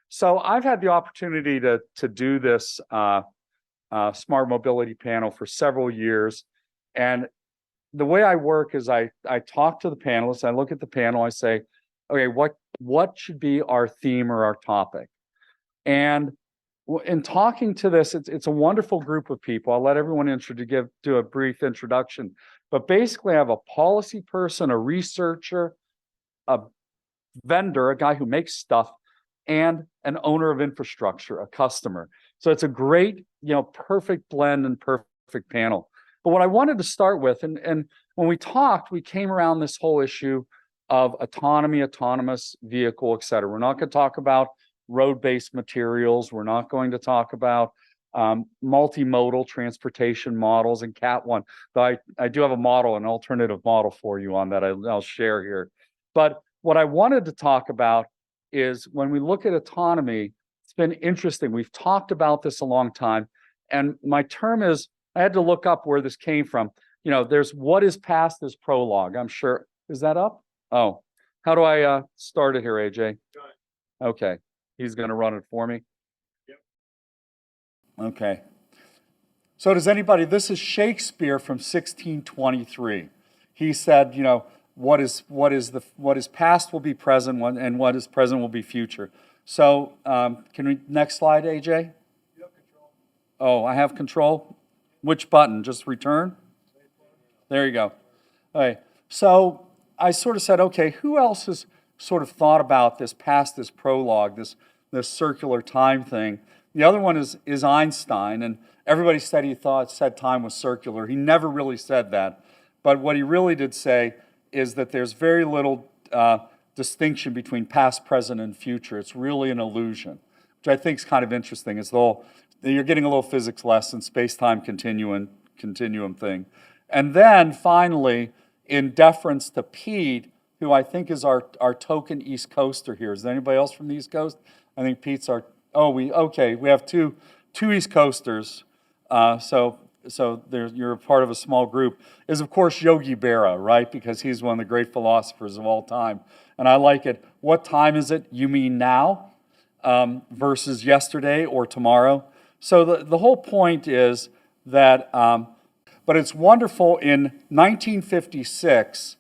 So I've had the opportunity to do this smart mobility panel for several years. And the way I work is I talk to the panelists, I look at the panel, I say, okay, what should be our theme or our topic? And in talking to this, it's a wonderful group of people. I'll let everyone do a brief introduction. But basically, I have a policy person, a researcher, a vendor, a guy who makes stuff, and an owner of infrastructure, a customer. So it's a great, perfect blend and perfect panel. But what I wanted to start with, and when we talked, we came around this whole issue of autonomy, autonomous vehicle, et cetera. We're not going to talk about road-based materials. We're not going to talk about multimodal transportation models and Cat 1. But I do have a model, an alternative model for you on that I'll share here. But what I wanted to talk about is when we look at autonomy, it's been interesting. We've talked about this a long time. And my term is, I had to look up where this came from. There's what is past is prologue. I'm sure. Is that up? Oh, how do I start it here, AJ? Okay. He's going to run it for me. Yep. Okay. So does anybody, this is Shakespeare from 1623. He said, what is past will be present, and what is present will be future. So can we, next slide, AJ? You have control. Oh, I have control? Which button? Just return? There you go. All right. So I sort of said, okay, who else has sort of thought about this past this prologue, this circular time thing? The other one is Einstein, and everybody said said time was circular. He never really said that. But what he really did say is that there's very little distinction between past, present, and future. It's really an illusion, which I think is kind of interesting. You're getting a little physics lesson, space-time continuum thing. And then finally, in deference to Pete, who I think is our token East Coaster here. Is there anybody else from the East Coast? I think Pete's we have two East Coasters. So you're a part of a small group, is of course Yogi Berra, right? Because he's one of the great philosophers of all time. And I like it. What time is it? You mean now versus yesterday or tomorrow? So the whole point is that, but it's wonderful, in 1956,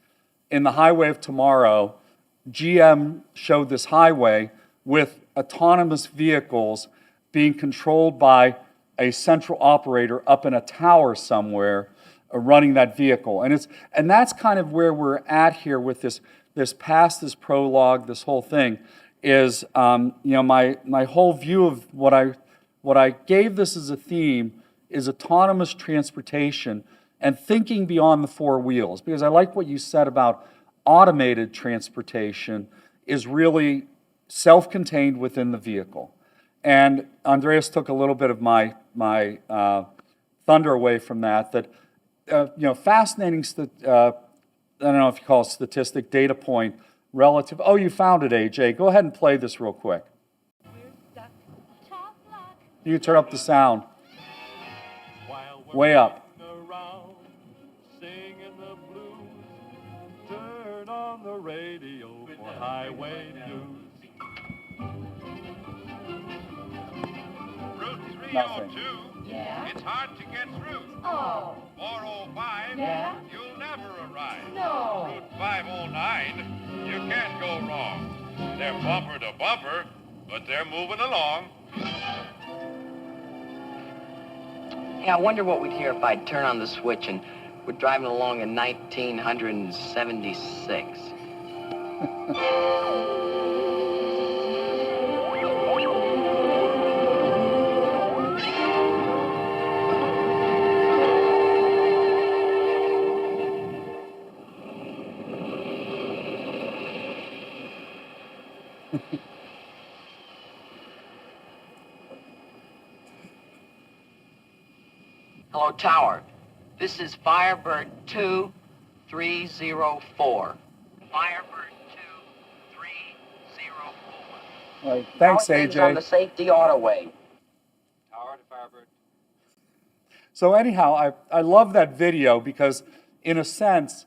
in the Highway of Tomorrow, GM showed this highway with autonomous vehicles being controlled by a central operator up in a tower somewhere running that vehicle. And that's kind of where we're at here with this past, this prologue, this whole thing is, my whole view of what I gave this as a theme is autonomous transportation and thinking beyond the four wheels, because I like what you said about automated transportation is really self-contained within the vehicle. And Andreas took a little bit of my thunder away from that. Fascinating. I don't know if you call it statistic, data point relative. Oh, you found it, AJ. Go ahead and play this real quick. You can turn up the sound. Way up. Turn on the radio for highway news. Route 302, yeah. It's hard to get through. Oh. 405, yeah. You'll never arrive. No. Route 509, you can't go wrong. They're bumper to bumper, but they're moving along. Yeah, I wonder what we'd hear if I'd turn on the switch and we're driving along in 1976. Hello, Tower. This is Firebird 2304. Firebird 2304. All right, thanks, AJ. On the safety autoway. Tower to Firebird. So anyhow, I love that video because, in a sense,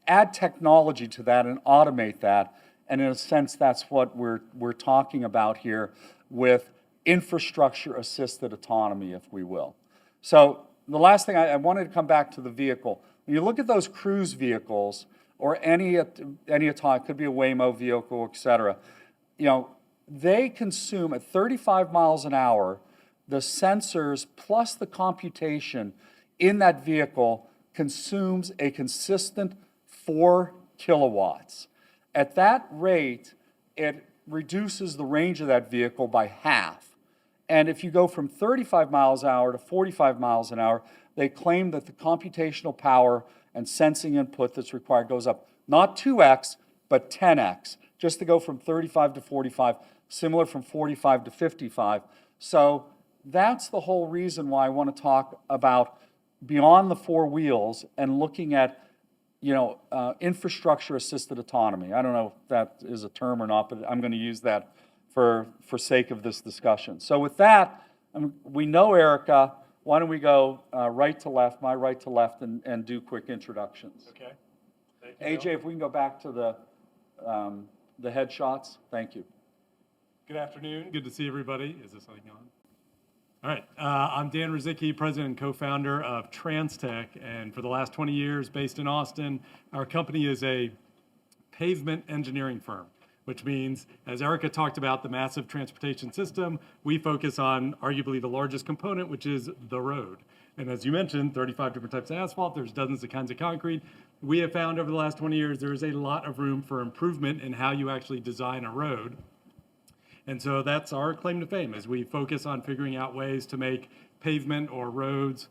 add technology to that and automate that, And in a sense, that's what we're talking about here with infrastructure-assisted autonomy, if we will. So the last thing, I wanted to come back to the vehicle. When you look at those cruise vehicles, or any autonomy, could be a Waymo vehicle, et cetera, you know, they consume at 35 miles an hour, the sensors plus the computation in that vehicle consumes a consistent 4 kilowatts. At that rate, it reduces the range of that vehicle by half. And if you go from 35 miles an hour to 45 miles an hour, they claim that the computational power and sensing input that's required goes up not 2x, but 10x, just to go from 35 to 45, similar from 45 to 55. So that's the whole reason why I want to talk about beyond the 4 wheels and looking at, you know, infrastructure-assisted autonomy. I don't know if that is a term or not, but I'm going to use that for sake of this discussion. So with that, we know Erika. Why don't we go right to left, my right to left, and do quick introductions. Okay. Thank you, AJ, if we can go back to the headshots. Thank you. Good afternoon. Good to see everybody. Is this something on? All right. I'm Dan Rozycki, president and co-founder of Transtec, and for the last 20 years, based in Austin, our company is a pavement engineering firm, which means, as Erika talked about, the massive transportation system, we focus on arguably the largest component, which is the road. And as you mentioned, 35 different types of asphalt, there's dozens of kinds of concrete. We have found over the last 20 years, there is a lot of room for improvement in how you actually design a road. And so that's our claim to fame, is we focus on figuring out ways to make pavement or roads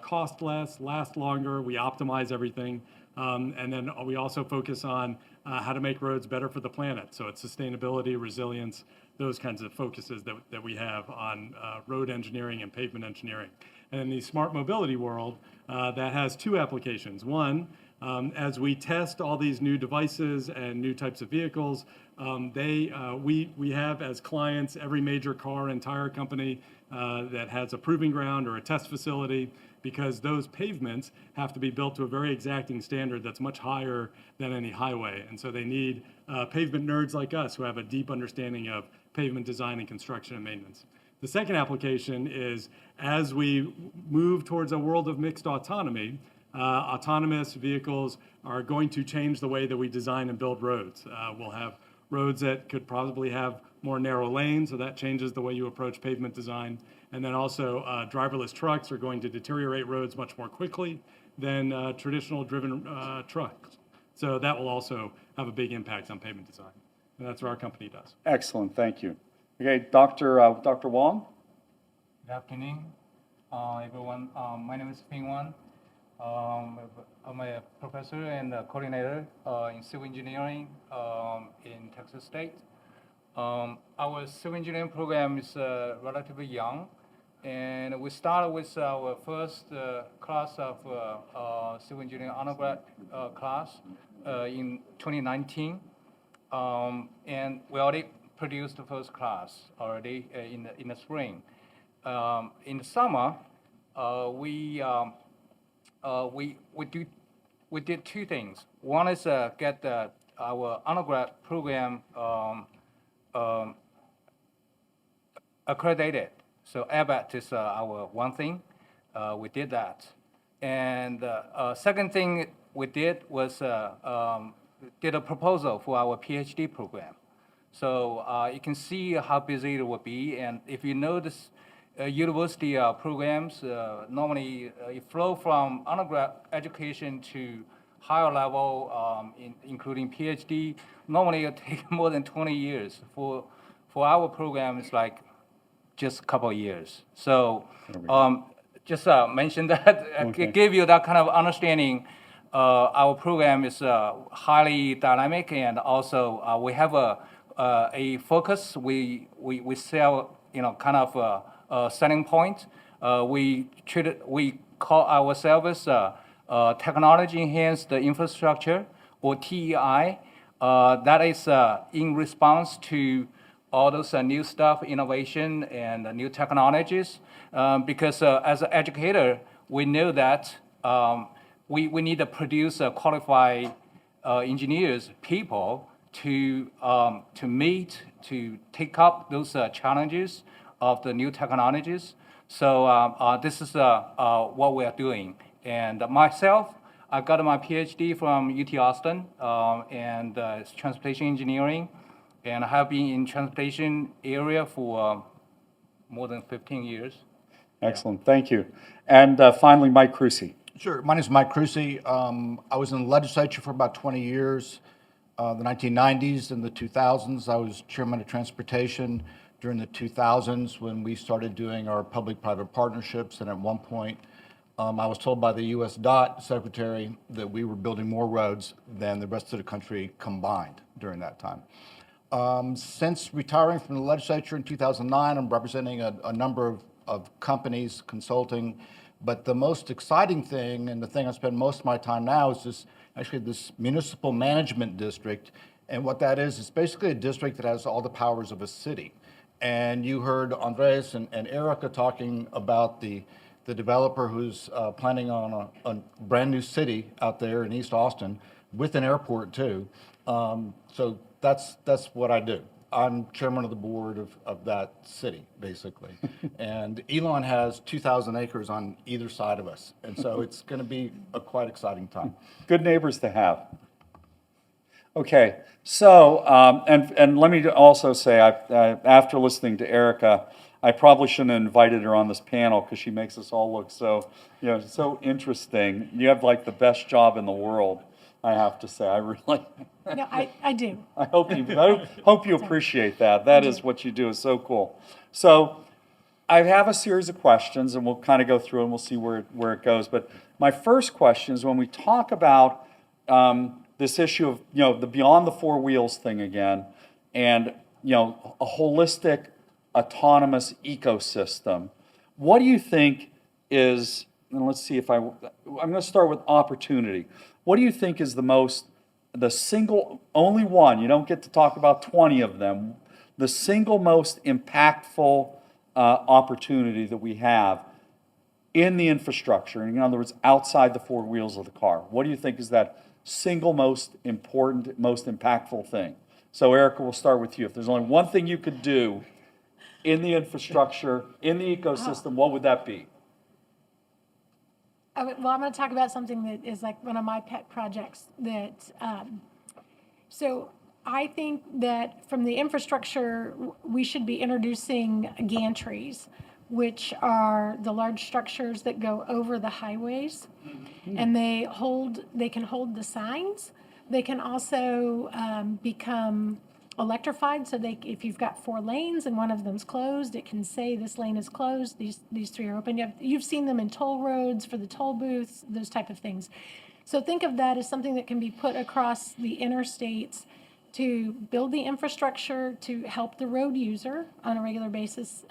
cost less, last longer. We optimize everything. And then we also focus on how to make roads better for the planet. So it's sustainability, resilience, those kinds of focuses that we have on road engineering and pavement engineering. And in the smart mobility world, that has 2 applications. One, as we test all these new devices and new types of vehicles, we have as clients every major car and tire company that has a proving ground or a test facility, because those pavements have to be built to a very exacting standard that's much higher than any highway. And so they need pavement nerds like us who have a deep understanding of pavement design and construction and maintenance. The second application is, as we move towards a world of mixed autonomy, autonomous vehicles are going to change the way that we design and build roads. We'll have roads that could probably have more narrow lanes, so that changes the way you approach pavement design. And then also driverless trucks are going to deteriorate roads much more quickly than traditional driven trucks. So that will also have a big impact on pavement design. And that's what our company does. Excellent, thank you. Okay, Dr. Wang. Good afternoon, everyone. My name is Feng Wang. I'm a professor and a coordinator in civil engineering in Texas State. Our civil engineering program is relatively young, and we started with our first class of civil engineering undergrad class in 2019, and we already produced the first class already in the spring. In the summer, we did 2 things. One is get our undergrad program accredited. So ABAT is our one thing. We did that. And second thing we did was did a proposal for our PhD program. So you can see how busy it will be. And if you know this university programs, normally you flow from undergrad education to higher level, including PhD. Normally it takes more than 20 years. For our program, it's like just a couple of years. So just mention that, Okay. give you that kind of understanding. Our program is highly dynamic, and also we have a focus. We sell, kind of a selling point. We call ourselves technology enhanced infrastructure, or TEI. That is in response to all those new stuff, innovation and new technologies. Because as an educator, we know that we need to produce qualified engineers, people, to meet, to take up those challenges of the new technologies. So this is what we are doing. And myself, I got my PhD from UT Austin, and it's transportation engineering, and I have been in transportation area for more than 15 years. Excellent, thank you. And finally, Mike Krusee. Sure. My name is Mike Krusee. I was in the legislature for about 20 years, the 1990s and the 2000s. I was chairman of transportation during the 2000s when we started doing our public-private partnerships. And at one point, I was told by the US DOT secretary that we were building more roads than the rest of the country combined during that time. Since retiring from the legislature in 2009, I'm representing a number of companies, consulting. But the most exciting thing, and the thing I spend most of my time now, is this municipal management district. And what that is, it's basically a district that has all the powers of a city. And you heard Andres and Erika talking about the developer who's planning on a brand new city out there in East Austin with an airport too. So that's what I do. I'm chairman of the board of that city, basically. And Elon has 2,000 acres on either side of us. And so it's going to be a quite exciting time. Good neighbors to have. Okay, so, and let me also say, after listening to Erika, I probably shouldn't have invited her on this panel because she makes us all look so, so interesting. You have like the best job in the world, I have to say. I really. No, I do. I hope you appreciate that. That is what you do. Is so cool. So I have a series of questions, and we'll kind of go through and we'll see where it goes. But my first question is when we talk about this issue of the beyond the four wheels thing again, and a holistic autonomous ecosystem. What do you think is? And let's see if I'm going to start with opportunity. What do you think is the single, only one, you don't get to talk about 20 of them, the single most impactful opportunity that we have in the infrastructure, in other words, outside the four wheels of the car? What do you think is that single most important, most impactful thing? So Erika, we'll start with you. If there's only one thing you could do in the infrastructure, in the ecosystem, what would that be? Well, I'm going to talk about something that is like one of my pet projects so I think that from the infrastructure, we should be introducing gantries, which are the large structures that go over the highways, and they can hold the signs. They can also become electrified, so if you've got 4 lanes and one of them's closed, it can say this lane is closed, these 3 are open. You've seen them in toll roads for the toll booths, those type of things. So think of that as something that can be put across the interstates to build the infrastructure to help the road user on a regular basis.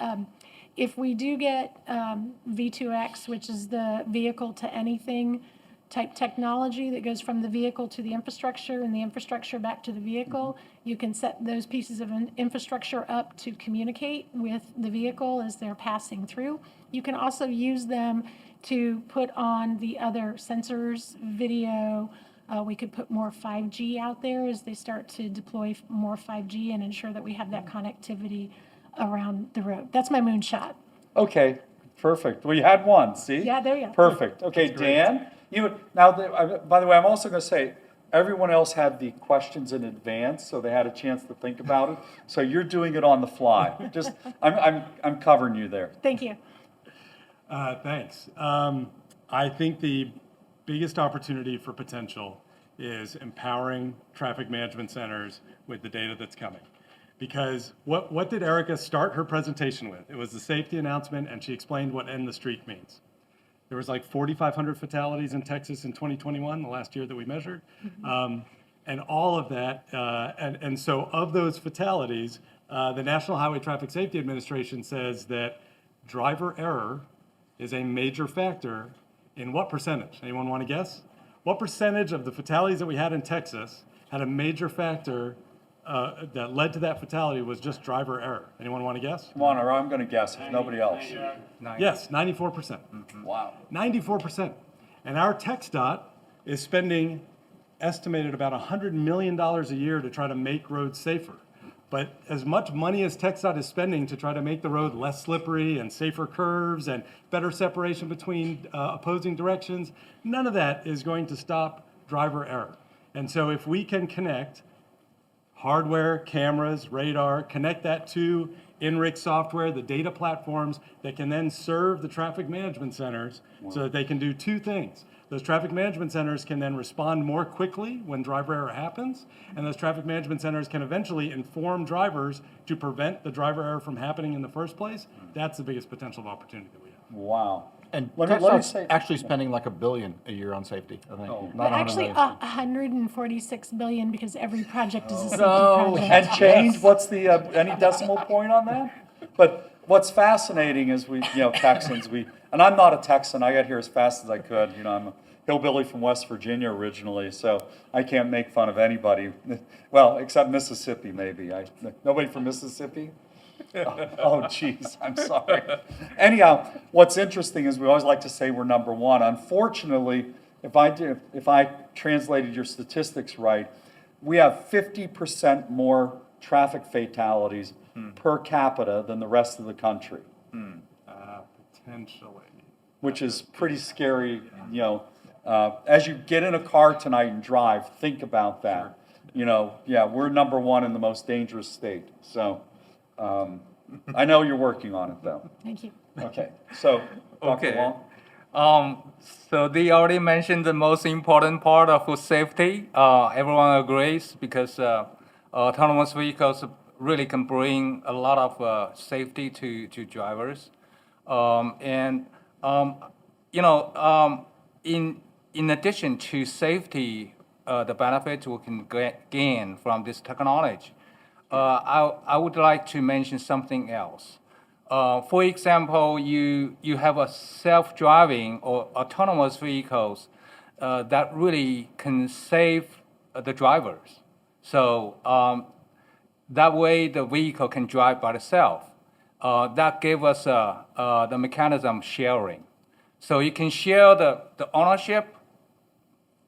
If we do get V2X, which is the vehicle to anything type technology that goes from the vehicle to the infrastructure and the infrastructure back to the vehicle, you can set those pieces of infrastructure up to communicate with the vehicle as they're passing through. You can also use them to put on the other sensors, video. We could put more 5G out there as they start to deploy more 5G and ensure that we have that connectivity around the road. That's my moonshot. Okay, perfect. Well, you had one, see? Yeah, there you go. Perfect. Okay, Dan? By the way, I'm also going to say, everyone else had the questions in advance, so they had a chance to think about it. So you're doing it on the fly. Just, I'm covering you there. Thank you. Thanks. I think the biggest opportunity for potential is empowering traffic management centers with the data that's coming. Because what did Erika start her presentation with? It was the safety announcement, and she explained what end the street means. There was like 4,500 fatalities in Texas in 2021, the last year that we measured. And all of that, and so of those fatalities, the National Highway Traffic Safety Administration says that driver error is a major factor in what percentage? Anyone want to guess? What percentage of the fatalities that we had in Texas had a major factor that led to that fatality was just driver error? Anyone want to guess? Come on, or I'm going to guess if nobody else. Yes, 94%. Wow. 94%. And our TXDOT is spending estimated about $100 million a year to try to make roads safer. But as much money as TXDOT is spending to try to make the road less slippery and safer curves and better separation between opposing directions, none of that is going to stop driver error. And so if we can connect hardware, cameras, radar, connect that to INRIC software, the data platforms that can then serve the traffic management centers so that they can do two things. Those traffic management centers can then respond more quickly when driver error happens, and those traffic management centers can eventually inform drivers to prevent the driver error from happening in the first place. That's the biggest potential of opportunity that we have. Wow. And Let me TXDOT's say- actually spending like $1 billion a year on safety, I think. Oh. Not 100 Actually, million. 146 billion because every project is a safety No, project. and change, what's the, any decimal point on that? But what's fascinating is Texans, and I'm not a Texan, I got here as fast as I could, I'm a hillbilly from West Virginia originally, so I can't make fun of anybody, well, except Mississippi maybe. Nobody from Mississippi? Oh, geez, I'm sorry. Anyhow, what's interesting is we always like to say we're number one. Unfortunately, if I translated your statistics right, we have 50% more traffic fatalities per capita than the rest of the country, Potentially. which is pretty scary. As you get in a car tonight and drive, think about that. We're number one in the most dangerous state. So I know you're working on it, though. Thank you. Okay, so Dr. Okay. Wang? So they already mentioned the most important part of safety. Everyone agrees because autonomous vehicles really can bring a lot of safety to drivers. In addition to safety, the benefits we can gain from this technology, I would like to mention something else. For example, you have a self-driving or autonomous vehicles that really can save the drivers. So that way the vehicle can drive by itself. That gave us the mechanism sharing. So you can share the ownership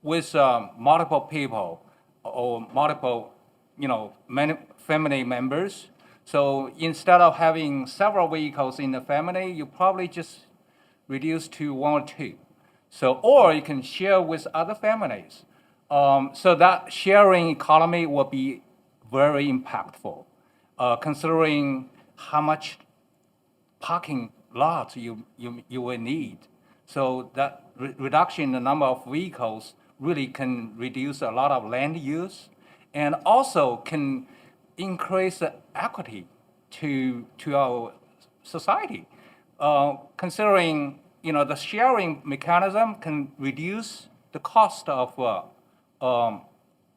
with multiple people or multiple, family members. So instead of having several vehicles in the family, you probably just reduce to one or two. So, or you can share with other families. So that sharing economy will be very impactful, considering how much parking lots you will need. So that reduction in the number of vehicles really can reduce a lot of land use and also can increase the equity to our society. Considering, the sharing mechanism can reduce the cost of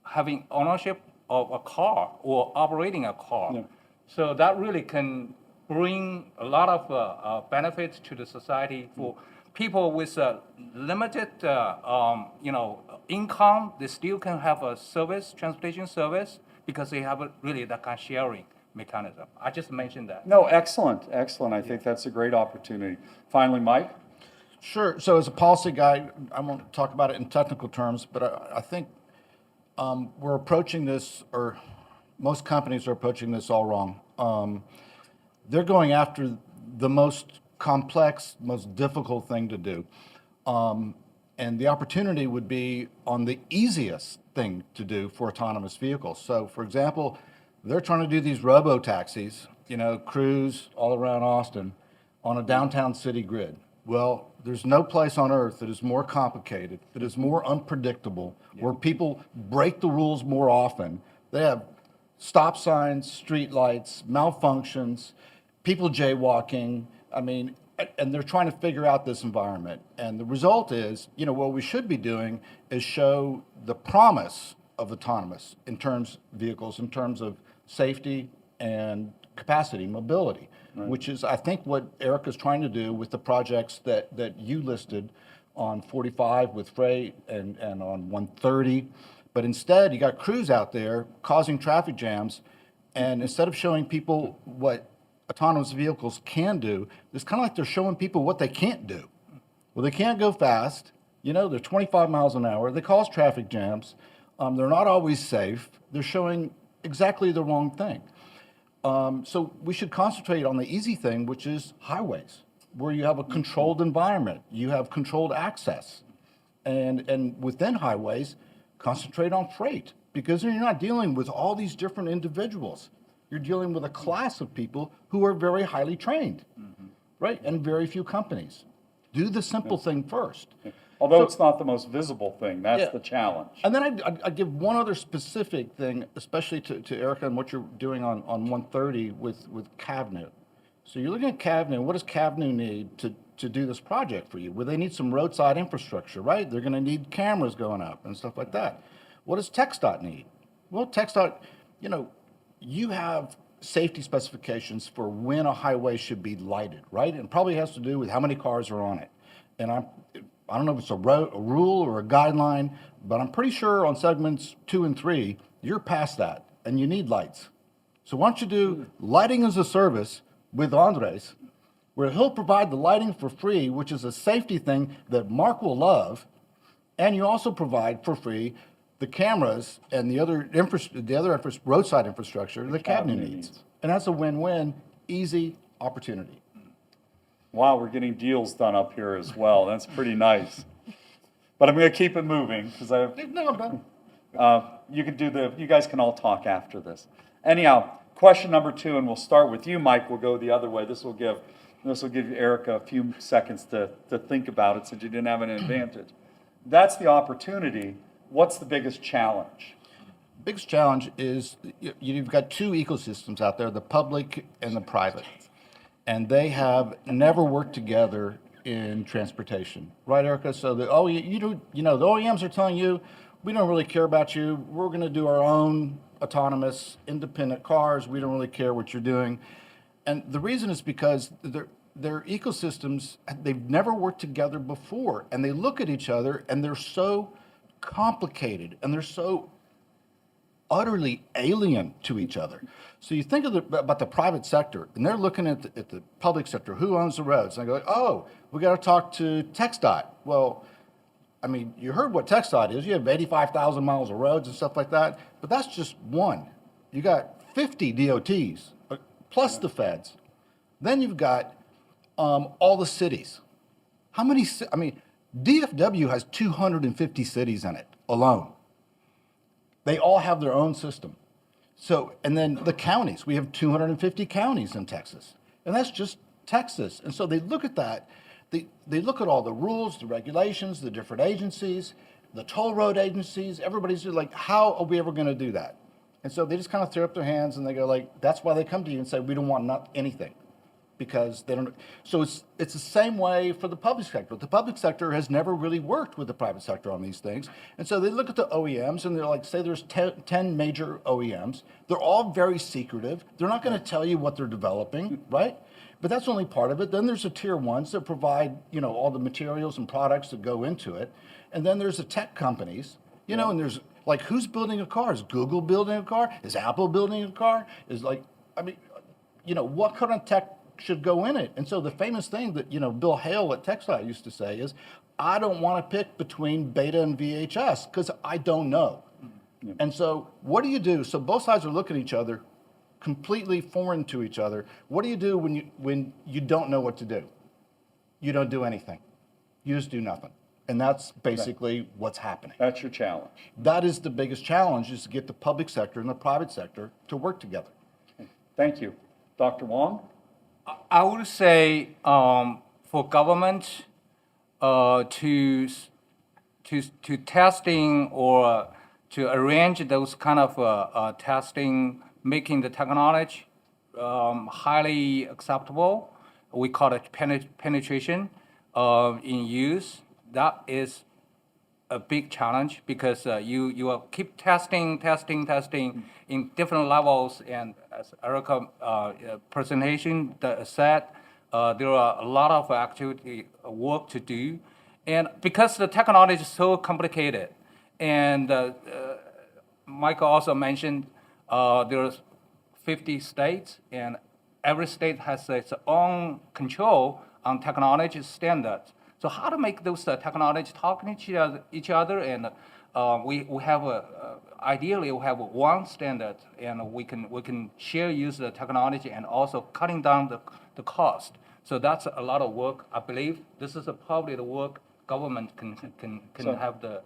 having ownership of a car or operating a car. Yeah. So that really can bring a lot of benefits to the society for people with limited, income. They still can have a transportation service, because they have really that kind of sharing mechanism. I just mentioned that. No, excellent. I think that's a great opportunity. Finally, Mike? Sure. So as a policy guy, I won't talk about it in technical terms, but I think we're approaching this, or most companies are approaching this all wrong. They're going after the most complex, most difficult thing to do. And the opportunity would be on the easiest thing to do for autonomous vehicles. So for example, they're trying to do these robo-taxis, cruise all around Austin on a downtown city grid. Well, there's no place on earth that is more complicated, that is more unpredictable, where people break the rules more often. They have stop signs, street lights, malfunctions, people jaywalking. And they're trying to figure out this environment. And the result is, what we should be doing is show the promise of autonomous vehicles in terms of safety and capacity, mobility, which is, I think, what Erika's trying to do with the projects that you listed on 45 with freight and on 130. But instead, you got crews out there causing traffic jams. And instead of showing people what autonomous vehicles can do, it's kind of like they're showing people what they can't do. Well, they can't go fast. They're 25 miles an hour. They cause traffic jams. They're not always safe. They're showing exactly the wrong thing. So we should concentrate on the easy thing, which is highways, where you have a controlled environment, you have controlled access. And within highways, concentrate on freight, because then you're not dealing with all these different individuals. You're dealing with a class of people who are very highly trained, right? And very few companies. Do the simple thing first. Although it's not the most visible thing, that's the challenge. And then I'd give one other specific thing, especially to Erika and what you're doing on 130 with CAVNU. So you're looking at CAVNU. What does CAVNU need to do this project for you? Well, they need some roadside infrastructure, right? They're going to need cameras going up and stuff like that. What does TXDOT need? Well, TXDOT, you have safety specifications for when a highway should be lighted, right? And probably has to do with how many cars are on it. And I don't know if it's a rule or a guideline, but I'm pretty sure on segments 2 and 3, you're past that, and you need lights. So why don't you do lighting as a service with Andres, where he'll provide the lighting for free, which is a safety thing that Mark will love, and you also provide for free the cameras and the other roadside infrastructure that CAVNU needs. And that's a win-win, easy opportunity. Wow, we're getting deals done up here as well. That's pretty nice. But I'm going to keep it moving because No, I'm done. you guys can all talk after this. Anyhow, question number 2, and we'll start with you, Mike. We'll go the other way. This will give Erika a few seconds to think about it since you didn't have an advantage. That's the opportunity. What's the biggest challenge? Biggest challenge is you've got 2 ecosystems out there, the public and the private. And they have never worked together in transportation, right, Erika? So the OEMs are telling you, we don't really care about you. We're going to do our own autonomous, independent cars. We don't really care what you're doing. And the reason is because their ecosystems, they've never worked together before, and they look at each other, and they're so complicated, and they're so utterly alien to each other. So you think about the private sector, and they're looking at the public sector. Who owns the roads? And they go, oh, we got to talk to TXDOT. Well, I mean, you heard what TXDOT is. You have 85,000 miles of roads and stuff like that, but that's just one. You got 50 DOTs, plus the feds. Then you've got all the cities. How many, DFW has 250 cities in it alone. They all have their own system. So, and then the counties, we have 250 counties in Texas, and that's just Texas. And so they look at that, they look at all the rules, the regulations, the different agencies, the toll road agencies, everybody's just like, how are we ever gonna do that? And so they just kind of throw up their hands and they go like, that's why they come to you and say, we don't want anything. Because they don't, so it's the same way for the public sector. The public sector has never really worked with the private sector on these things. And so they look at the OEMs and they're like, say there's 10 major OEMs. They're all very secretive. They're not going to tell you what they're developing, right? But that's only part of it. Then there's the tier ones that provide, all the materials and products that go into it. And then there's the tech companies, and there's like, who's building a car? Is Google building a car? Is Apple building a car? What kind of tech should go in it? And so the famous thing that, Bill Hale at TXDOT used to say is, I don't want to pick between beta and VHS because I don't know. Yeah. And so what do you do? So both sides are looking at each other, completely foreign to each other. What do you do when you don't know what to do? You don't do anything. You just do nothing. And that's basically what's happening. That's your challenge. That is the biggest challenge, is to get the public sector and the private sector to work together. Thank you. Dr. Wang? I would say for government to testing or to arrange those kind of testing, making the technology highly acceptable. We call it penetration in use. That is a big challenge because you will keep testing in different levels, and as Erika presentation said, there are a lot of activity work to do, and because the technology is so complicated, and Michael also mentioned there's 50 states, and every state has its own control on technology standards. So how to make those technologies talk to each other and we have ideally we have one standard, and we can share use the technology and also cutting down the cost. So that's a lot of work. I believe this is probably the work government can So- have the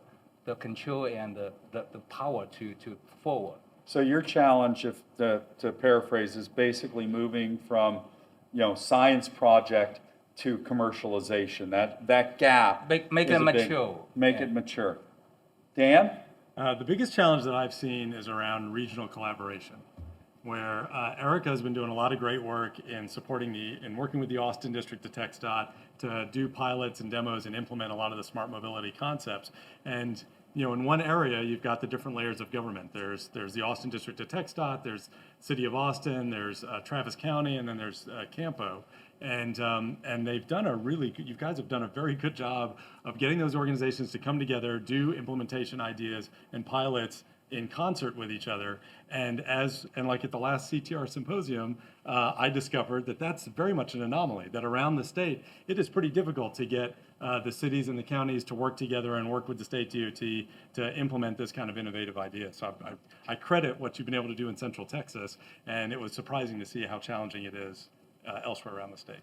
control and the power to forward. So your challenge, if to paraphrase, is basically moving from, science project to commercialization. That gap. Make is it a big- mature. Make Yeah. it mature. Dan? The biggest challenge that I've seen is around regional collaboration, where Erika has been doing a lot of great work in supporting and working with the Austin District to TXDOT to do pilots and demos and implement a lot of the smart mobility concepts. And in one area, you've got the different layers of government. There's the Austin District to TXDOT, there's City of Austin, there's Travis County, and then there's Campo. And they've done you guys have done a very good job of getting those organizations to come together, do implementation ideas and pilots in concert with each other. And like at the last CTR symposium, I discovered that that's very much an anomaly, that around the state, it is pretty difficult to get the cities and the counties to work together and work with the state DOT to implement this kind of innovative idea. So I credit what you've been able to do in Central Texas, and it was surprising to see how challenging it is elsewhere around the state.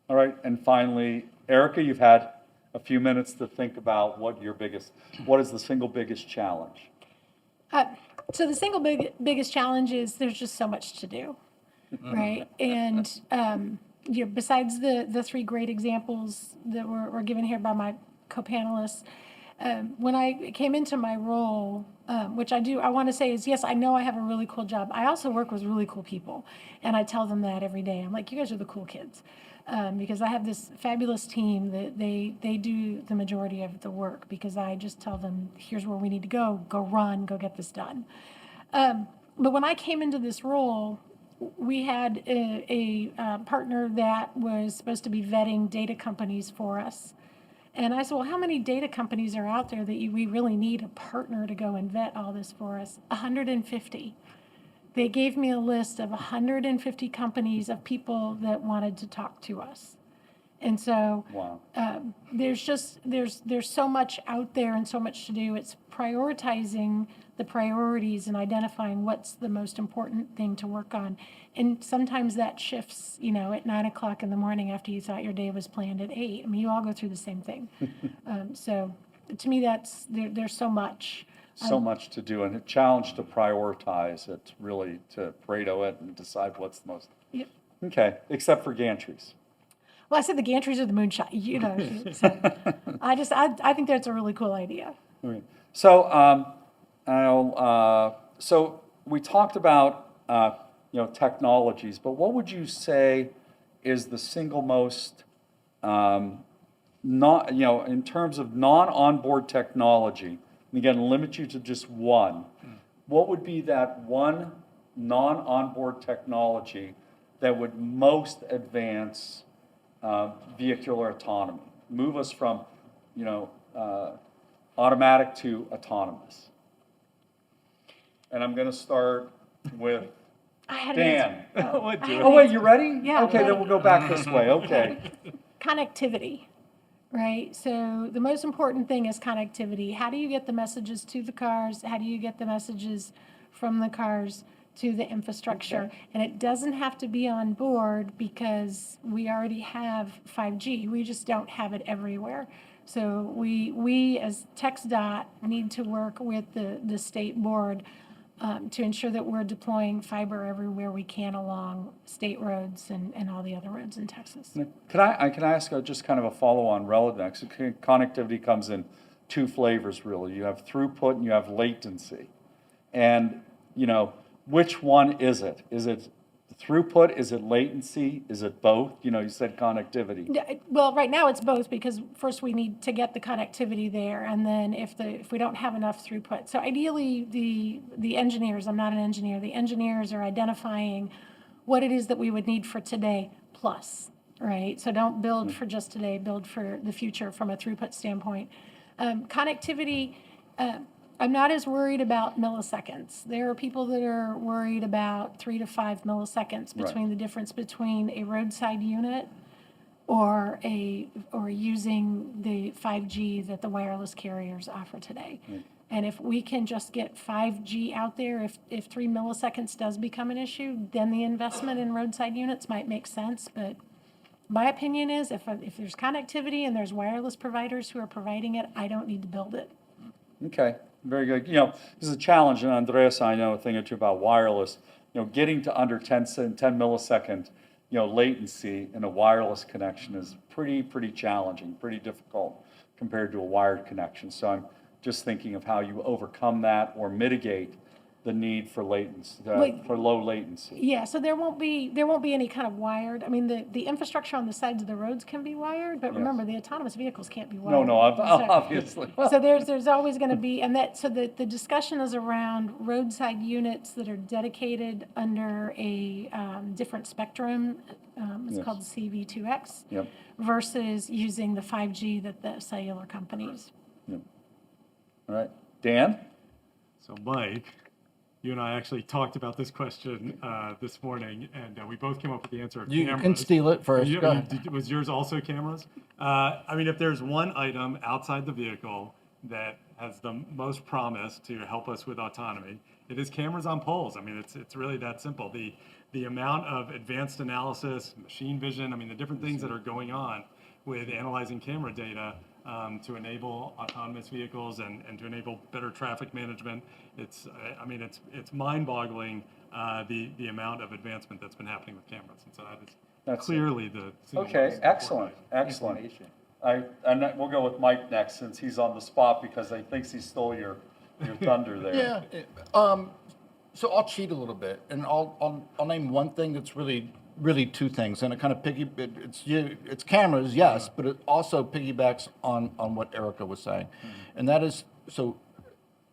All right, and finally, Erika, you've had a few minutes to think about what is the single biggest challenge? So the single biggest challenge is there's just so much to do, right? And besides the three great examples that were given here by my co-panelists, when I came into my role, which I want to say is, yes, I know I have a really cool job. I also work with really cool people, and I tell them that every day. I'm like, you guys are the cool kids. Because I have this fabulous team that they do the majority of the work, because I just tell them, here's where we need to go run, go get this done. But when I came into this role, we had a partner that was supposed to be vetting data companies for us. And I said, well, how many data companies are out there that we really need a partner to go and vet all this for us? 150. They gave me a list of 150 companies of people that wanted to talk to us. And so Wow. there's so much out there and so much to do. It's prioritizing the priorities and identifying what's the most important thing to work on. And sometimes that shifts, at 9 o'clock in the morning after you thought your day was planned at 8. I mean, you all go through the same thing. So to me, there's so much. So much to do, and a challenge to prioritize it, really to Pareto it and decide what's the most. Yep. Okay, except for gantries. Well, I said the gantries are the moonshot, So I think that's a really cool idea. Okay. So, so we talked about, technologies, but what would you say is the single most, in terms of non-onboard technology, and again, limit you to just one, what would be that one non-onboard technology that would most advance vehicular autonomy, move us from, automatic to autonomous? And I'm going to start with I had Dan. an answer. What, I do had it? Oh, an wait, answer. you ready? Yeah, Okay, ready. then we'll go back this way. Okay. Connectivity, right? So the most important thing is connectivity. How do you get the messages to the cars? How do you get the messages from the cars to the infrastructure? Okay. And it doesn't have to be on board, because we already have 5G. We just don't have it everywhere. So we as TXDOT need to work with the state board to ensure that we're deploying fiber everywhere we can along state roads and all the other roads in Texas. Can I ask just kind of a follow-on relevant? Connectivity comes in two flavors, really. You have throughput and you have latency. And, which one is it? Is it throughput? Is it latency? Is it both? You said connectivity. Well, right now it's both, because first we need to get the connectivity there, and then if we don't have enough throughput. So ideally, the engineers, I'm not an engineer, the engineers are identifying what it is that we would need for today plus, right? So don't build for just today, build for the future from a throughput standpoint. Connectivity, I'm not as worried about milliseconds. There are people that are worried about 3 to 5 milliseconds between the difference between a roadside unit or using the 5G that the wireless carriers offer today. And if we can just get 5G out there, if 3 milliseconds does become an issue, then the investment in roadside units might make sense. But my opinion is if there's connectivity and there's wireless providers who are providing it, I don't need to build it. Okay, very good. You know, this is a challenge, and Andreas, I know a thing or two about wireless. You know, getting to under 10 millisecond, latency in a wireless connection is pretty challenging, pretty difficult compared to a wired connection. So I'm just thinking of how you overcome that or mitigate the need for latency, for low latency. Yeah, so there won't be any kind of wired. I mean, the infrastructure on the sides of the roads can be wired, but remember, the autonomous vehicles can't be wired. No, obviously. So there's always going to be, and the discussion is around roadside units that are dedicated under a different spectrum. It's called CV2X. Yep. Versus using the 5G that the cellular companies. Yep. All right, Dan. So Mike, you and I actually talked about this question this morning, and we both came up with the answer of You cameras. can steal it first. Go ahead. Was yours also cameras? I mean, if there's one item outside the vehicle that has the most promise to help us with autonomy, it is cameras on poles. I mean, it's really that simple. The amount of advanced analysis, machine vision, I mean, the different things that are going on with analyzing camera data to enable autonomous vehicles and to enable better traffic management. It's mind-boggling the amount of advancement that's been happening with cameras. And so that's clearly the single Okay, most excellent, important excellent. information. We'll go with Mike next since he's on the spot because he thinks he stole your thunder there. Yeah. So I'll cheat a little bit, and I'll name one thing that's really two things, and it kind of it's cameras, yes, but it also piggybacks on what Erika was saying, and that is so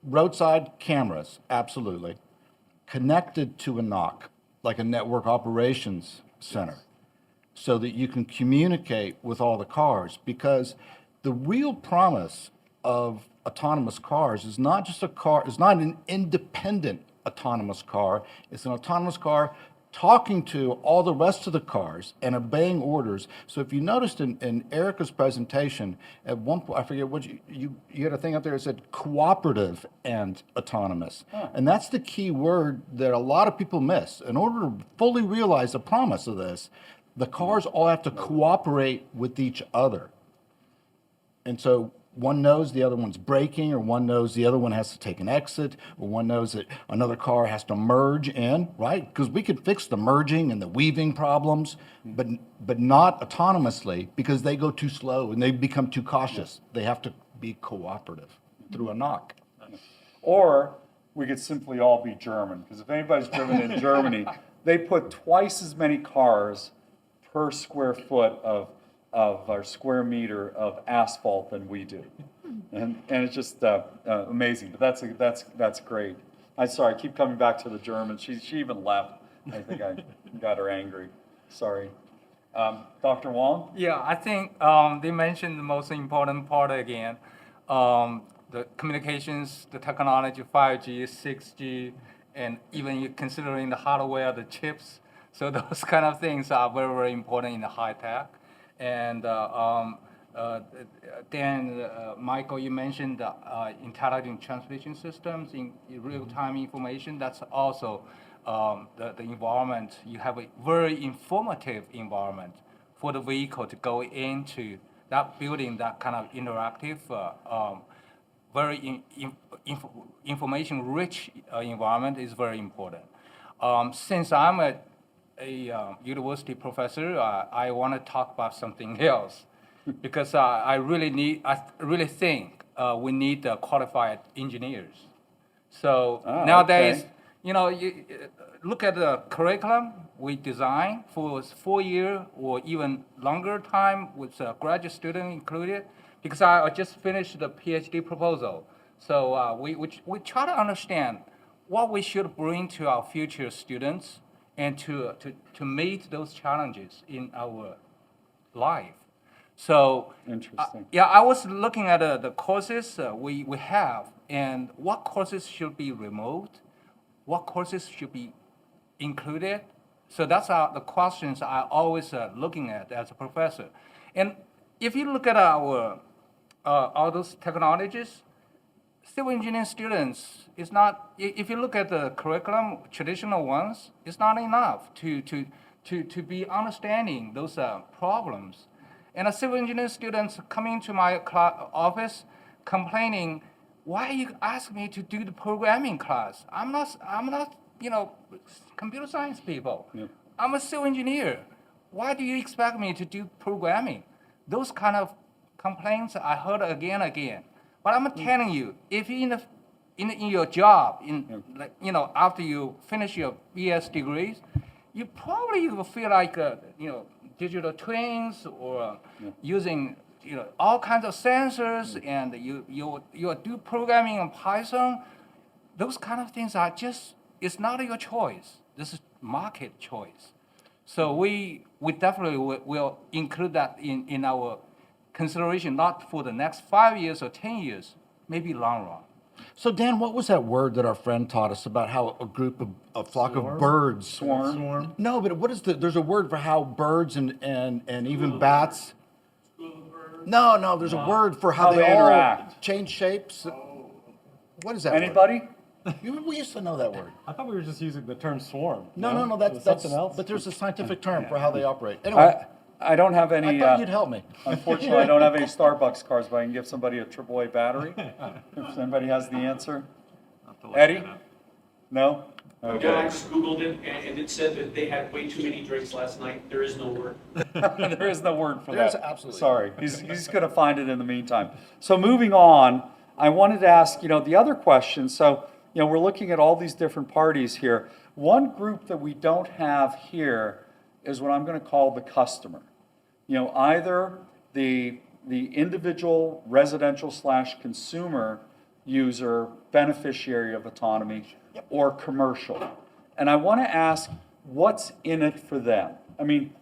roadside cameras, absolutely, connected to a NOC, like a network operations center, so that you can communicate with all the cars, because the real promise of autonomous cars is not just a car, it's not an independent autonomous car, it's an autonomous car talking to all the rest of the cars and obeying orders. So if you noticed in Erika's presentation, at one point, I forget what you had a thing up there that said cooperative and autonomous. And that's the key word that a lot of people miss. In order to fully realize the promise of this, the cars all have to cooperate with each other. And so one knows the other one's braking, or one knows the other one has to take an exit, or one knows that another car has to merge in, right? Because we could fix the merging and the weaving problems, but not autonomously, because they go too slow and they become too cautious. They have to be cooperative through a NOC. Or we could simply all be German, because if anybody's driven in Germany, they put twice as many cars per square foot of our square meter of asphalt than we do, and it's just amazing. But that's great. I'm sorry, I keep coming back to the German. She even left. I think I got her angry. Sorry, Dr. Wang. Yeah, I think they mentioned the most important part again. The communications, the technology, 5G, 6G, and even considering the hardware, the chips. So those kind of things are very important in the high tech. And then, Michael, you mentioned intelligent transportation systems in real-time information. That's also the environment. You have a very informative environment for the vehicle to go into that building, that kind of interactive, very information-rich environment is very important. Since I'm a university professor, I want to talk about something else, because I really think we need qualified engineers. So nowadays, you look at the curriculum we design for 4-year or even longer time with a graduate student included, because I just finished the PhD proposal. So we try to understand what we should bring to our future students and to meet those challenges in our life. So, Interesting. I was looking at the courses we have, and what courses should be remote, what courses should be included, So that's the questions I always looking at as a professor. And if you look at our all those technologies, civil engineering students is not. If you look at the curriculum, traditional ones, it's not enough to be understanding those problems. And a civil engineering students coming to my office complaining, why you ask me to do the programming class? I'm not, computer science people. Yeah. I'm a civil engineer. Why do you expect me to do programming? Those kind of complaints I heard again and again. But I'm telling you, if you in your job, after you finish your BS degrees, you probably will feel like digital twins or using all kinds of sensors, and you do programming in Python. Those kind of things are just, it's not your choice. This is market choice. So we definitely will include that in our consideration, not for the next 5 years or 10 years, maybe long run. So Dan, what was that word that our friend taught us about how a flock of birds? Swarm. No, but what is there's a word for how birds and even bats. No, there's a word for how they all interact. change shapes. What is that word? Anybody? We used to know that word. I thought we were just using the term swarm. No, that's something else. But there's a scientific term for how they operate. Anyway, I don't have I any, thought you'd help me. unfortunately, I don't have any Starbucks cards, but I can give somebody a AAA battery. If anybody has the answer. I'll have to look Eddie? that up. No? Again, I just Googled it, and it said that they had way too many drinks last night. There is no word. There is no word for There's that. absolutely- Sorry, he's going to find it in the meantime. So moving on, I wanted to ask, the other question. So, we're looking at all these different parties here. One group that we don't have here is what I'm going to call the customer. Either the individual residential / consumer user, beneficiary of autonomy, or commercial. And I want to ask, what's in it for them? I mean,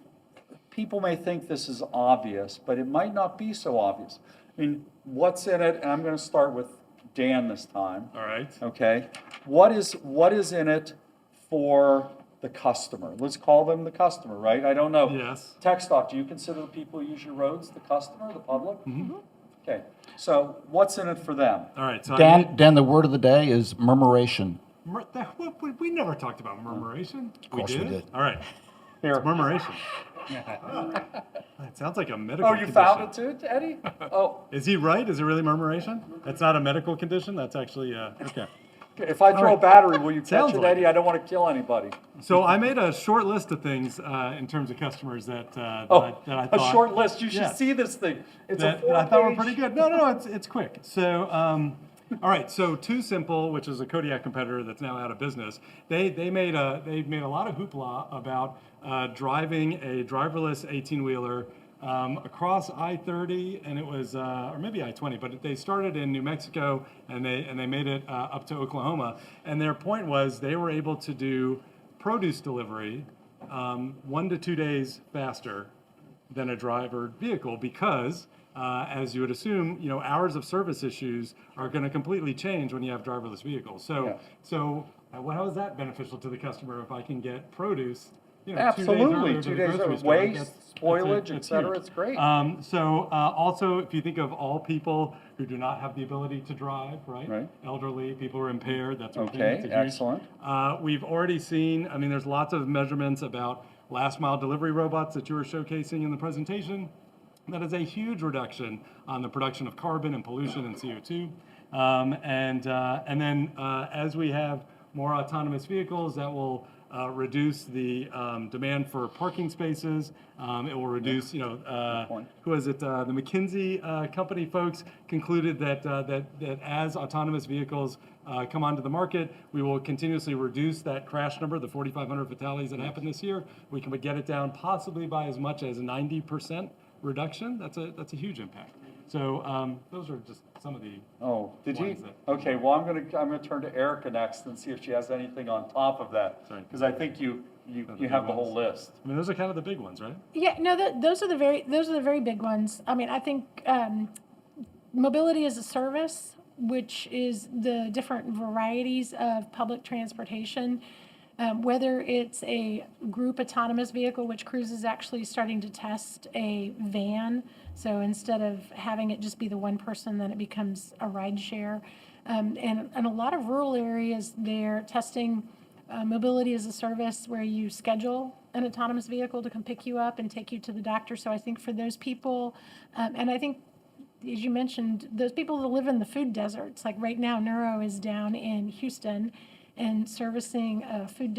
people may think this is obvious, but it might not be so obvious. I mean, what's in it? And I'm going to start with Dan this time. All right. Okay. What is in it for the customer? Let's call them the customer, right? I don't know. Yes. TXDOT, do you consider the people who use your roads the customer, the public? Mm-hmm. Okay. So what's in it for them? All right. So Dan, the word of the day is murmuration. we never talked about murmuration. Of course we did. All right. Here. It's murmuration. It sounds like a medical Oh, you condition. found it too, Eddie? Oh, Is he right? Is it really murmuration? That's not a medical condition? That's actually, okay. if I throw a battery, will you catch Sounds it, like Eddie? it. I don't want to kill anybody. So I made a short list of things in terms of customers that I A thought. short list. You should Yeah. see this thing. It's that a I thought were 4-page. pretty good. No, it's quick. So, all right. So Too Simple, which is a Kodiak competitor that's now out of business, they made a lot of hoopla about driving a driverless 18-wheeler across I-30, and it was or maybe I-20, but they started in New Mexico and they made it up to Oklahoma. And their point was they were able to do produce delivery 1 to 2 days faster than a driver vehicle because, as you would assume, hours of service issues are going to completely change when you have driverless vehicles. So how is that beneficial to the customer if I can get produce? 2 days Absolutely. earlier to 2 the days grocery of store? waste, spoilage, et That's cetera. huge. It's great. Also, if you think of all people who do not have the ability to drive, right? Right. Elderly, people who are impaired, that sort of thing. Okay, It's a huge- excellent. We've already seen, there's lots of measurements about last mile delivery robots that you were showcasing in the presentation. That is a huge reduction on the production of carbon and pollution and CO2. And then as we have more autonomous vehicles, that will reduce the demand for parking spaces. It will reduce, who is it? The McKinsey company folks concluded that as autonomous vehicles come onto the market, we will continuously reduce that crash number, the 4,500 fatalities that happened this year. We can get it down possibly by as much as 90% reduction. That's a huge impact. So those are just some of the. Oh, did you? ones that- Okay, well, I'm gonna turn to Erika next and see if she has anything on top of that. Sorry. Because I think you have the whole list. Those are kind of the big ones, right? Yeah, no, those are the very big ones. I think mobility as a service, which is the different varieties of public transportation. Whether it's a group autonomous vehicle, which Krusee is actually starting to test a van. So instead of having it just be the one person, then it becomes a ride share. And a lot of rural areas, they're testing mobility as a service where you schedule an autonomous vehicle to come pick you up and take you to the doctor. So I think for those people, and I think, as you mentioned, those people that live in the food deserts, like right now, Neuro is down in Houston and servicing a food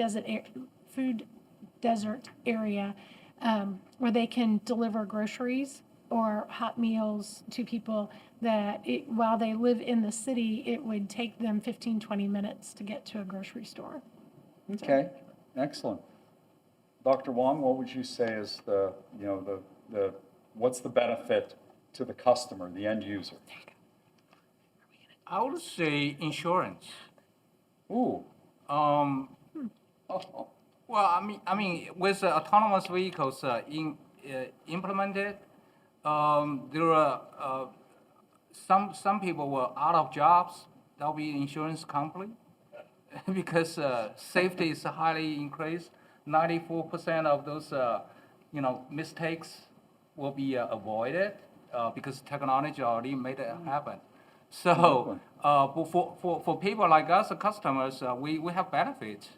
desert area where they can deliver groceries or hot meals to people that while they live in the city, it would take them 15, 20 minutes to get to a grocery store. Okay, excellent. Dr. Wang, what would you say is what's the benefit to the customer, the end user? I would say insurance. Ooh. Well, I mean, with autonomous vehicles implemented, there are some people were out of jobs. That'll be insurance company because safety is highly increased. 94% of those mistakes will be avoided because technology already made it happen. So for people like us, the customers, we have benefits,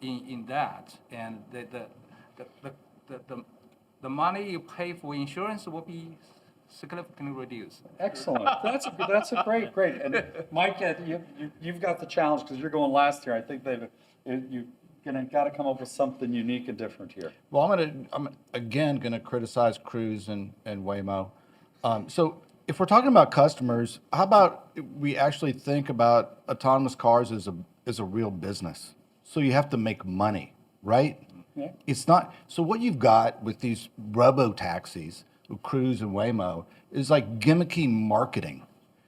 in that, and the money you pay for insurance will be significantly reduced. Excellent. That's a great. And Mike, you've got the challenge because you're going last here. I think you've got to come up with something unique and different here. Well, I'm again gonna criticize Krusee and Waymo. So if we're talking about customers, how about we actually think about autonomous cars as a real business? So you have to make money, right? Yeah. It's not. So what you've got with these robo taxis, with Krusee and Waymo, is like gimmicky marketing.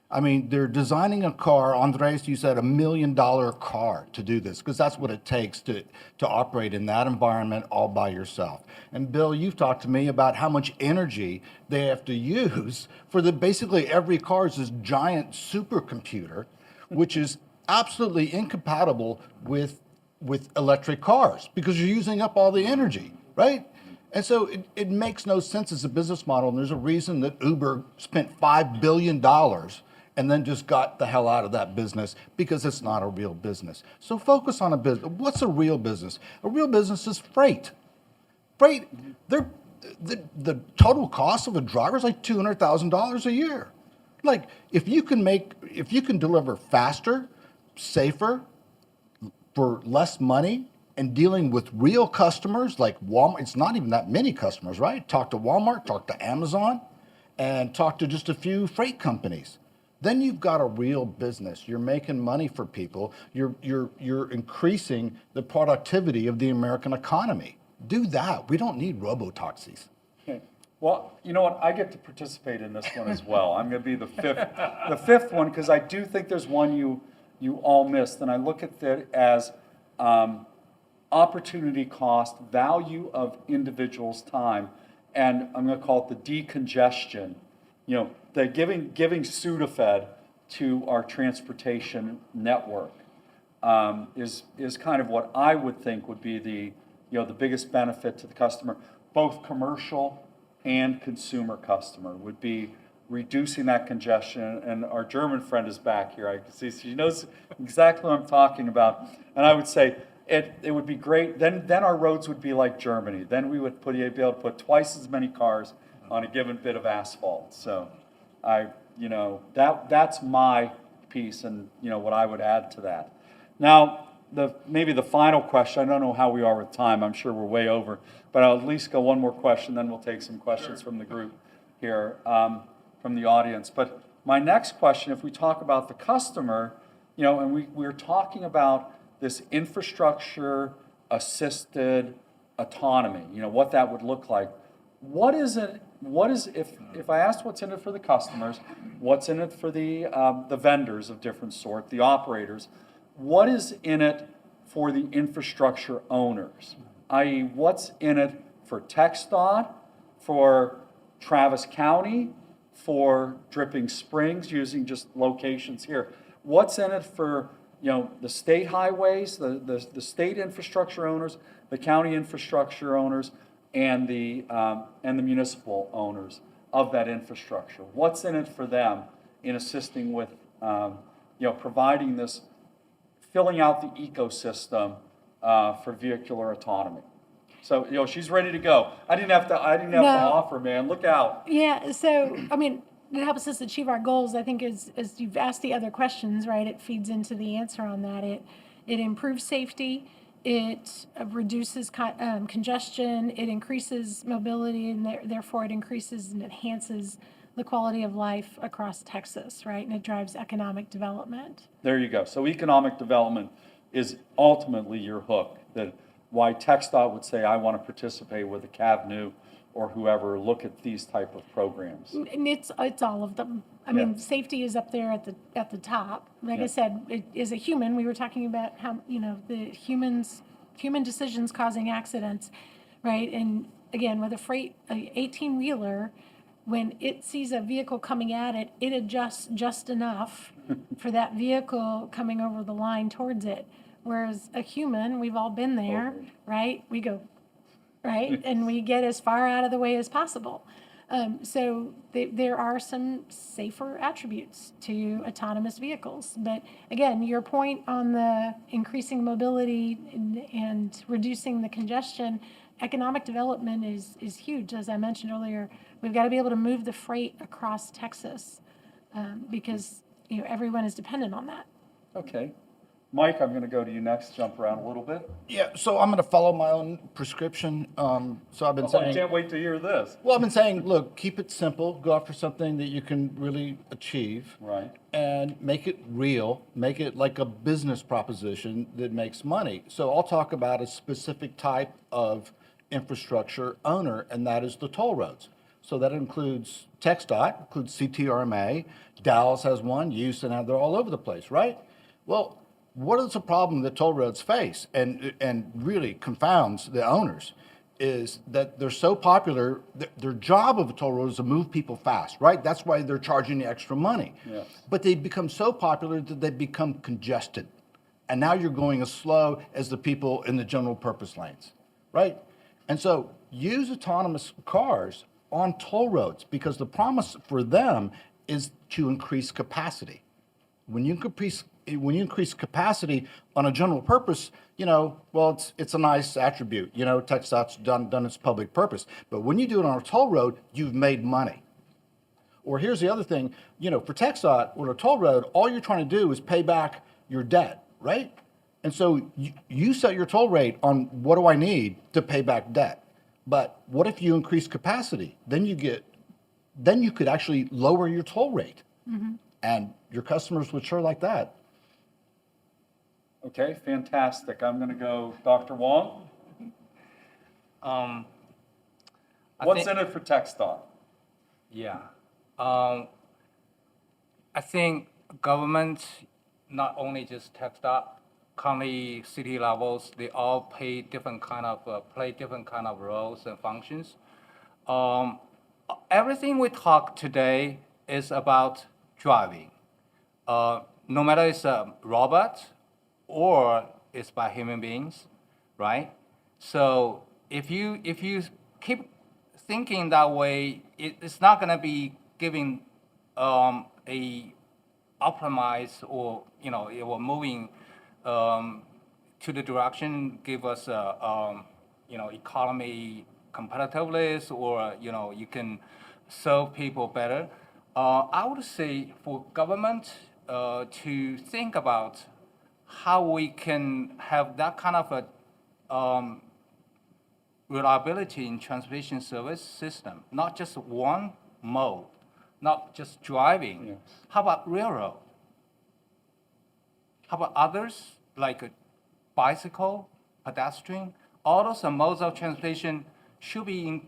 I mean, they're designing a car, Andres, you said $1 million car to do this, because that's what it takes to operate in that environment all by yourself. And Bill, you've talked to me about how much energy they have to use for basically every car is this giant supercomputer, which is absolutely incompatible with electric cars because you're using up all the energy, right? And so it makes no sense as a business model. And there's a reason that Uber spent $5 billion and then just got the hell out of that business because it's not a real business. So focus on a business. What's a real business? A real business is freight. Freight, the total cost of a driver is like $200,000 a year. Like if you can deliver faster, safer, for less money, and dealing with real customers like Walmart, it's not even that many customers, right? Talk to Walmart, talk to Amazon, and talk to just a few freight companies. Then you've got a real business. You're making money for people. You're increasing the productivity of the American economy. Do that. We don't need robo-taxis. Okay. Well, you know what? I get to participate in this one as well. I'm going to be the fifth one because I do think there's one you all missed, and I look at it as opportunity cost, value of individuals' time, and I'm going to call it the decongestion. The giving Sudafed to our transportation network is kind of what I would think would be the biggest benefit to the customer, both commercial and consumer customer, would be reducing that congestion. And our German friend is back here. I can see she knows exactly what I'm talking about. And I would say it would be great. Then our roads would be like Germany. Then we would be able to put twice as many cars on a given bit of asphalt. So that's my piece and what I would add to that. Now, maybe the final question, I don't know how we are with time. I'm sure we're way over, but I'll at least go one more question, then we'll take some questions from the group here, from the audience. But my next question, if we talk about the customer, and we're talking about this infrastructure assisted autonomy, what that would look like. What is if I asked what's in it for the customers, what's in it for the vendors of different sort, the operators, what is in it for the infrastructure owners? I.e., what's in it for TXDOT, for Travis County, for Dripping Springs, using just locations here? What's in it for the state highways, the state infrastructure owners, the county infrastructure owners, and the municipal owners of that infrastructure. What's in it for them in assisting with, providing this, filling out the ecosystem for vehicular autonomy? So, she's ready to go. I didn't have to No. offer, man. Look out. Yeah, so, I mean, it helps us achieve our goals, I think, as you've asked the other questions, right? It feeds into the answer on that. It improves safety, it reduces congestion, it increases mobility, and therefore it increases and enhances the quality of life across Texas, right? And it drives economic development. There you go. So economic development is ultimately your hook. That why TXDOT would say, I want to participate with a CAVNU or whoever, look at these type of programs. And it's all of them. I mean, safety is up there at the top. Like I said, as a human, we were talking about how, the human decisions causing accidents, right? And again, with a 18-wheeler, when it sees a vehicle coming at it, it adjusts just enough for that vehicle coming over the line towards it. Whereas a human, we've all been there, right? We go, right? And we get as far out of the way as possible. So there are some safer attributes to autonomous vehicles. But again, your point on the increasing mobility and reducing the congestion, economic development is huge. As I mentioned earlier, we've got to be able to move the freight across Texas because everyone is dependent on that. Okay. Mike, I'm going to go to you next, jump around a little bit. Yeah, so I'm going to follow my own prescription. So I've been I saying, can't wait to hear this. well, I've been saying, look, keep it simple, go after something that you can really achieve. Right. And make it real, make it like a business proposition that makes money. So I'll talk about a specific type of infrastructure owner, and that is the toll roads. So that includes TXDOT, includes CTRMA, Dallas has one, Houston, they're all over the place, right? Well, what is the problem that toll roads face and really confounds the owners is that they're so popular, their job of a toll road is to move people fast, right? That's why they're charging the extra money. Yes. But they become so popular that they become congested. And now you're going as slow as the people in the general purpose lanes, right? And so use autonomous cars on toll roads because the promise for them is to increase capacity. When you increase capacity on a general purpose, well, it's a nice attribute. TXDOT's done its public purpose. But when you do it on a toll road, you've made money. Or here's the other thing, for TXDOT, on a toll road, all you're trying to do is pay back your debt, right? And so you set your toll rate on what do I need to pay back debt. But what if you increase capacity? Then you could actually lower your toll rate. Mm-hmm. And your customers would sure like that. Okay, fantastic. I'm going to go Dr. Wang. What's in it for TXDOT? Yeah. I think government, not only just TXDOT, county, city levels, they all play different kind of roles and functions. Everything we talk today is about driving. No matter it's a robot or it's by human beings, right? So if you keep thinking that way, it's not going to be giving a optimized or it will moving to the direction give us economy competitiveness or you can serve people better. I would say for government to think about how we can have that kind of a reliability in transportation service system, not just one mode, not just driving. Yes. How about railroad? How about others like a bicycle, pedestrian? All those modes of transportation should be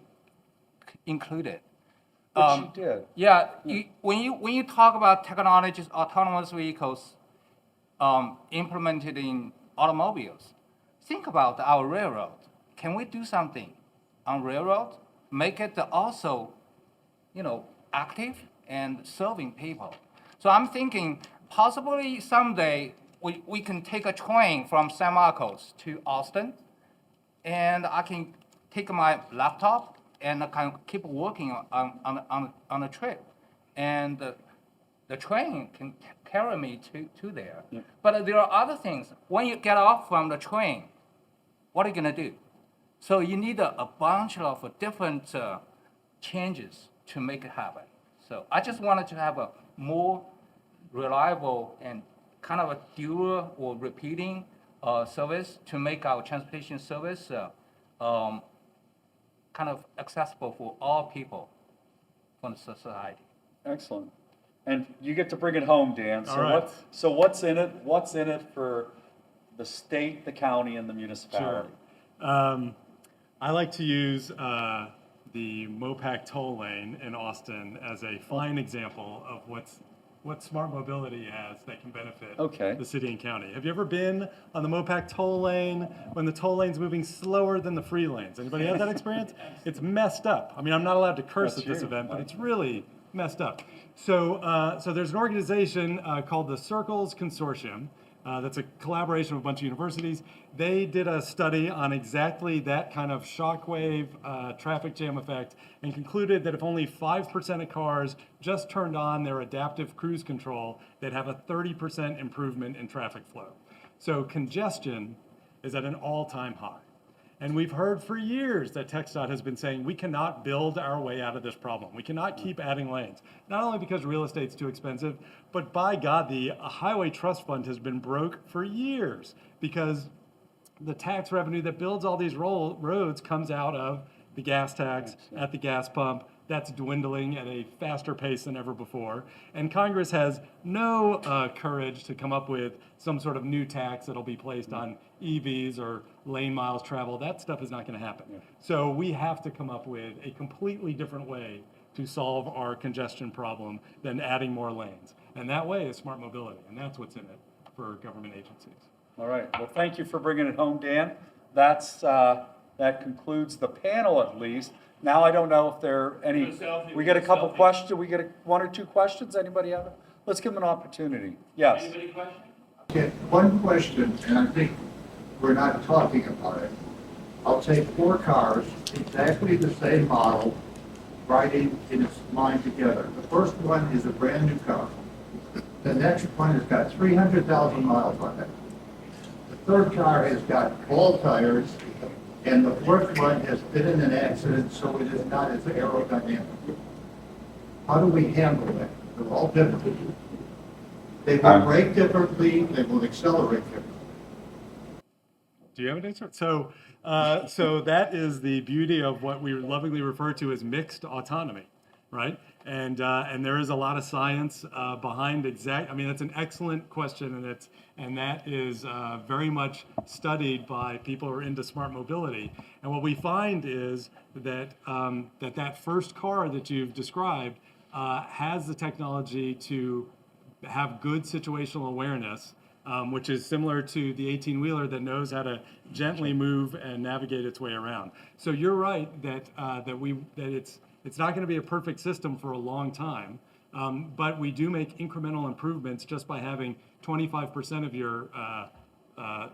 included. Which you did. Yeah, when you talk about technologies, autonomous vehicles implemented in automobiles, think about our railroad. Can we do something on railroad? Make it also, active and serving people. So I'm thinking possibly someday we can take a train from San Marcos to Austin, and I can take my laptop and I can keep working on a trip. And the train can carry me to there. Yeah. But there are other things. When you get off from the train, what are you going to do? So you need a bunch of different changes to make it happen. So I just wanted to have a more reliable and kind of a dual or repeating service to make our transportation service kind of accessible for all people from the society. Excellent. And you get to bring it home, Dan. So All right. what's in it? What's in it for the state, the county, and the municipality? I like to use the Mopac toll lane in Austin as a fine example of what smart mobility has that can benefit the city and county. Have you ever been on the Mopac toll lane when the toll lane's moving slower than the free lanes? Anybody had that experience? It's messed up. I mean, I'm not allowed to curse at this event, but it's really messed up. So, so there's an organization called the Circles Consortium. That's a collaboration of a bunch of universities. They did a study on exactly that kind of shockwave traffic jam effect and concluded that if only 5% of cars just turned on their adaptive cruise control, they'd have a 30% improvement in traffic flow. So congestion is at an all-time high. And we've heard for years that TXDOT has been saying we cannot build our way out of this problem. We cannot keep adding lanes. Not only because real estate's too expensive, but by God, the Highway Trust Fund has been broke for years because the tax revenue that builds all these roads comes out of the gas tax at the gas pump. That's dwindling at a faster pace than ever before. And Congress has no courage to come up with some sort of new tax that'll be placed on EVs or lane miles traveled. That stuff is not going to happen. So we have to come up with a completely different way to solve our congestion problem than adding more lanes. And that way is smart mobility, and that's what's in it for government agencies. All right. Well, thank you for bringing it home, Dan. That concludes the panel, at least. Now I don't know if there are any. We get a couple questions. We get one or two questions. Anybody have it? Let's give them an opportunity. Yes. Anybody question? Okay, one question, and I think we're not talking about it. I'll take 4 cars, exactly the same model, riding in its line together. The first one is a brand new car. The next one has got 300,000 miles on it. The third car has got all tires, and the fourth one has been in an accident, so it is not as aerodynamic. How do we handle that? They're all different. They will brake differently, they will accelerate differently. Do you have an answer? So, so that is the beauty of what we lovingly refer to as mixed autonomy, right? And there is a lot of science behind I mean, that's an excellent question, and that is very much studied by people who are into smart mobility. And what we find is that that first car that you've described has the technology to have good situational awareness, which is similar to the 18-wheeler that knows how to gently move and navigate its way around. So you're right that it's not going to be a perfect system for a long time, but we do make incremental improvements just by having 25% of your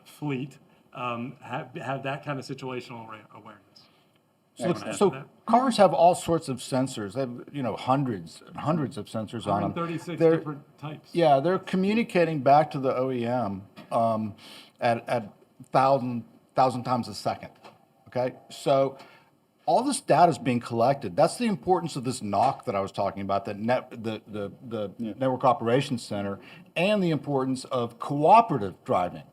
fleet have that kind of situational awareness. So cars have all sorts of sensors. They have, hundreds and hundreds of sensors on them. 136 They're- different types. Yeah, they're communicating back to the OEM at 1,000 times a second. Okay, so all this data is being collected. That's the importance of this NOC that I was talking about, the Network Operations Center, and the importance of cooperative driving.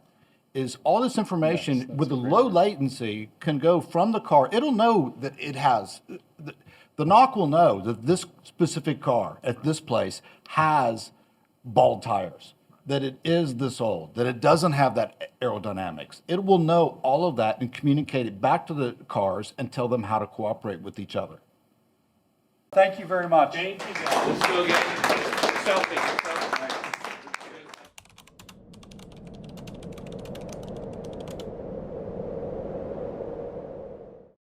Is all this information with the low latency can go from the car. It'll know that it has, the NOC will know that this specific car at this place has bald tires, that it is this old, that it doesn't have that aerodynamics. It will know all of that and communicate it back to the cars and tell them how to cooperate with each other. Thank you very much. Thank you, guys. Let's go get selfie.